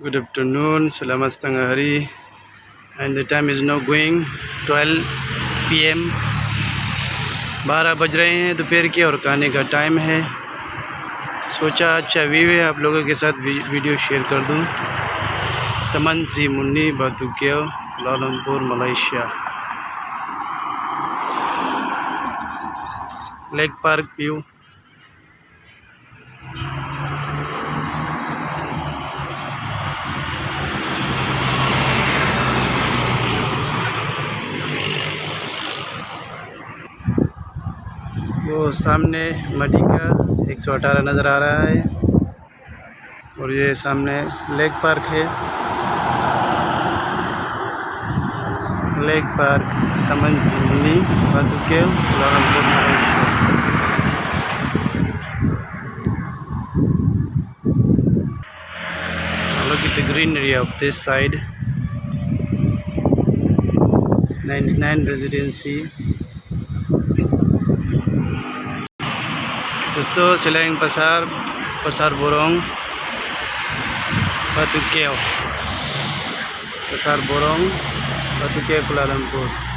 Good afternoon, selamat setengah hari, and the time is now going 12 PM। 12 बज रहे हैं दोपहर के और खाने का टाइम है। सोचा अच्छा व्यू है आप लोगों के साथ वीडियो शेयर कर दूं। तमन श्री मुन्नी बातु केव लालमपुर मलेशिया। Lake park view. वो सामने मडी का 118 नज़र आ रहा है और ये सामने लेक पार्क है। लेक पार्क तमन श्री मुन्नी बातु केव लालमपुर Malaysia. Look at the greenery of this side. 99 Residency। दोस्तों Silang Pasar Borong Batu Kew, Pasar Borong Batu Kew Kuala Lumpur।